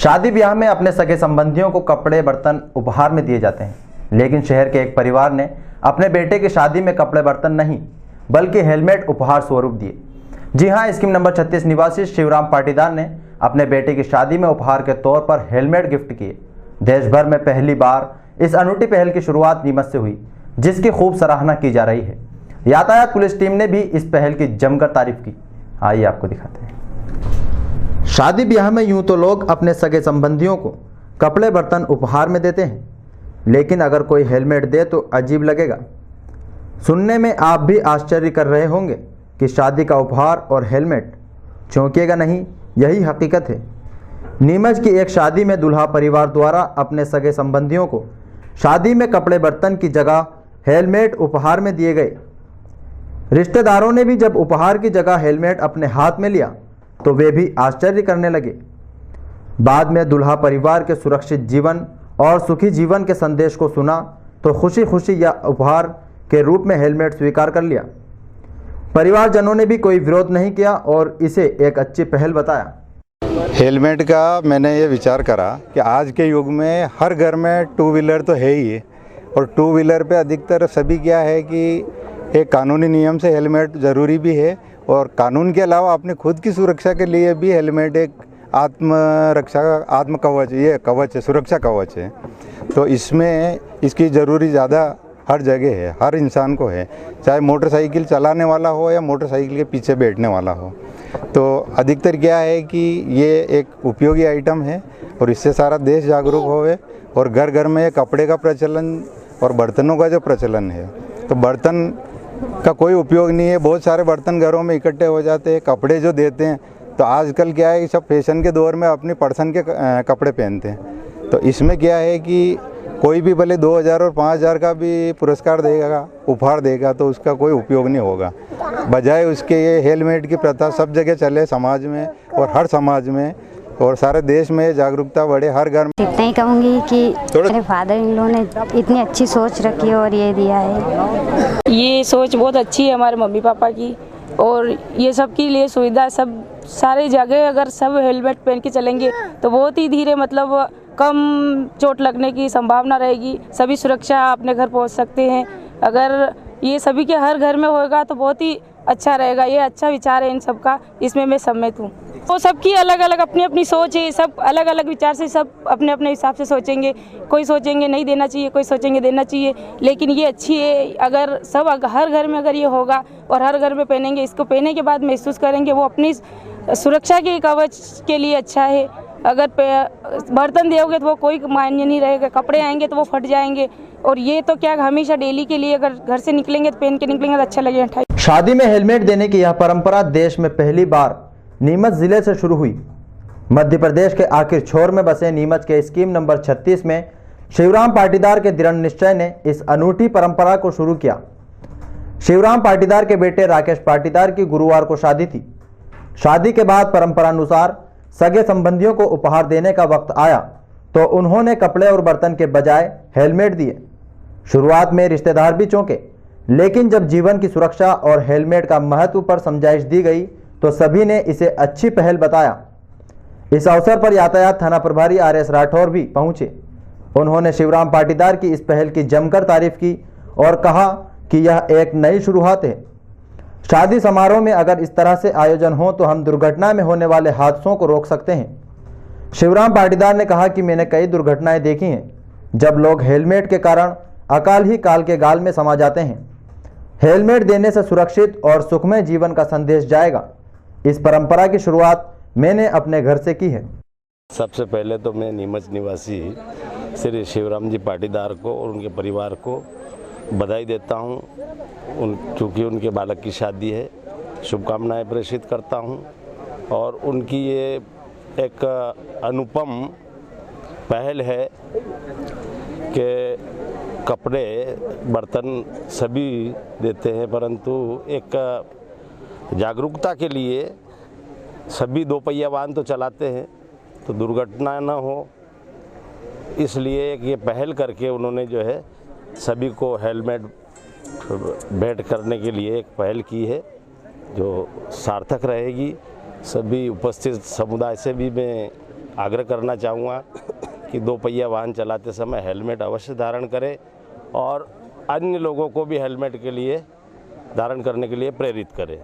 शादी ब्याह में अपने सगे संबंधियों को कपड़े बर्तन उपहार में दिए जाते हैं, लेकिन शहर के एक परिवार ने अपने बेटे की शादी में कपड़े बर्तन नहीं बल्कि हेलमेट उपहार स्वरूप दिए। जी हां, स्कीम नंबर 36 निवासी शिवराम पाटीदार ने अपने बेटे की शादी में उपहार के तौर पर हेलमेट गिफ्ट किए। देश भर में पहली बार इस अनूठी पहल की शुरुआत नीमच से हुई, जिसकी खूब सराहना की जा रही है। यातायात पुलिस टीम ने भी इस पहल की जमकर तारीफ की। आइए आपको दिखाते हैं। शादी ब्याह में यूं तो लोग अपने सगे संबंधियों को कपड़े बर्तन उपहार में देते हैं, लेकिन अगर कोई हेलमेट दे तो अजीब लगेगा। सुनने में आप भी आश्चर्य कर रहे होंगे कि शादी का उपहार और हेलमेट, चौंकिएगा नहीं, यही हकीकत है। नीमच की एक शादी में दूल्हा परिवार द्वारा अपने सगे संबंधियों को शादी में कपड़े बर्तन की जगह हेलमेट उपहार में दिए गए। रिश्तेदारों ने भी जब उपहार की जगह हेलमेट अपने हाथ में लिया तो वे भी आश्चर्य करने लगे। बाद में दूल्हा परिवार के सुरक्षित जीवन और सुखी जीवन के संदेश को सुना तो खुशी खुशी यह उपहार के रूप में हेलमेट स्वीकार कर लिया। परिवारजनों ने भी कोई विरोध नहीं किया और इसे एक अच्छी पहल बताया। हेलमेट का मैंने ये विचार करा कि आज के युग में हर घर में टू व्हीलर तो है ही है, और टू व्हीलर पे अधिकतर सभी क्या है कि एक कानूनी नियम से हेलमेट ज़रूरी भी है, और कानून के अलावा अपनी खुद की सुरक्षा के लिए भी हेलमेट एक आत्म कवच, ये कवच है, सुरक्षा कवच है। तो इसमें इसकी ज़रूरी ज़्यादा हर जगह है, हर इंसान को है, चाहे मोटरसाइकिल चलाने वाला हो या मोटरसाइकिल के पीछे बैठने वाला हो। तो अधिकतर क्या है कि ये एक उपयोगी आइटम है और इससे सारा देश जागरूक होवे, और घर घर में कपड़े का प्रचलन और बर्तनों का जो प्रचलन है, तो बर्तन का कोई उपयोग नहीं है। बहुत सारे बर्तन घरों में इकट्ठे हो जाते हैं। कपड़े जो देते हैं तो आजकल क्या है कि सब फैशन के दौर में अपनी पर्सन के कपड़े पहनते हैं। तो इसमें क्या है कि कोई भी भले 2000 और 5000 का भी पुरस्कार देगा, उपहार देगा, तो उसका कोई उपयोग नहीं होगा। बजाय उसके ये हेलमेट की प्रथा सब जगह चले समाज में, और हर समाज में और सारे देश में जागरूकता बढ़े, हर घर में। इतना ही कहूँगी कि मेरे फादर इन लोगों ने इतनी अच्छी सोच रखी और ये दिया है। ये सोच बहुत अच्छी है हमारे मम्मी पापा की, और ये सब के लिए सुविधा सब सारे जगह अगर सब हेलमेट पहन के चलेंगे तो बहुत ही धीरे मतलब कम चोट लगने की संभावना रहेगी। सभी सुरक्षा अपने घर पहुंच सकते हैं। अगर ये सभी के हर घर में होगा तो बहुत ही अच्छा रहेगा। ये अच्छा विचार है इन सब का, इसमें मैं सम्मत हूँ। वो सबकी अलग अलग अपनी अपनी सोच है, सब अलग अलग विचार से सब अपने अपने हिसाब से सोचेंगे। कोई सोचेंगे नहीं देना चाहिए, कोई सोचेंगे देना चाहिए, लेकिन ये अच्छी है। अगर सब हर घर में अगर ये होगा और हर घर में पहनेंगे, इसको पहनने के बाद महसूस करेंगे वो अपनी सुरक्षा के कवच के लिए अच्छा है। अगर बर्तन दोगे तो वो कोई मायने नहीं रहेगा, कपड़े आएंगे तो वो फट जाएंगे, और ये तो क्या हमेशा डेली के लिए अगर घर से निकलेंगे तो पहन के निकलेंगे तो अच्छा लगेगा। शादी में हेलमेट देने की यह परंपरा देश में पहली बार नीमच जिले से शुरू हुई। मध्य प्रदेश के आखिर छोर में बसे नीमच के स्कीम नंबर 36 में शिवराम पाटीदार के दृढ़ निश्चय ने इस अनूठी परंपरा को शुरू किया। शिवराम पाटीदार के बेटे राकेश पाटीदार की गुरुवार को शादी थी। शादी के बाद परंपरानुसार सगे संबंधियों को उपहार देने का वक्त आया तो उन्होंने कपड़े और बर्तन के बजाय हेलमेट दिए। शुरुआत में रिश्तेदार भी चौंके, लेकिन जब जीवन की सुरक्षा और हेलमेट का महत्व पर समझाइश दी गई तो सभी ने इसे अच्छी पहल बताया। इस अवसर पर यातायात थाना प्रभारी RS राठौर भी पहुंचे। उन्होंने शिवराम पाटीदार की इस पहल की जमकर तारीफ की और कहा कि यह एक नई शुरुआत है। शादी समारोह में अगर इस तरह से आयोजन हो तो हम दुर्घटना में होने वाले हादसों को रोक सकते हैं। शिवराम पाटीदार ने कहा कि मैंने कई दुर्घटनाएं देखी हैं जब लोग हेलमेट के कारण अकाल ही काल के गाल में समा जाते हैं। हेलमेट देने से सुरक्षित और सुखमय जीवन का संदेश जाएगा। इस परंपरा की शुरुआत मैंने अपने घर से की है। सबसे पहले तो मैं नीमच निवासी श्री शिवराम जी पाटीदार को और उनके परिवार को बधाई देता हूं। चूँकि उनके बालक की शादी है, शुभकामनाएं प्रेषित करता हूं। और उनकी ये एक अनुपम पहल है कि कपड़े बर्तन सभी देते हैं, परंतु एक जागरूकता के लिए सभी दो पहिया वाहन तो चलाते हैं तो दुर्घटना न हो, इसलिए ये पहल करके उन्होंने जो है सभी को हेलमेट भेंट करने के लिए एक पहल की है जो सार्थक रहेगी। सभी उपस्थित समुदाय से भी मैं आग्रह करना चाहूँगा कि 2 पहिया वाहन चलाते समय हेलमेट अवश्य धारण करें और अन्य लोगों को भी हेलमेट के लिए धारण करने के लिए प्रेरित करें।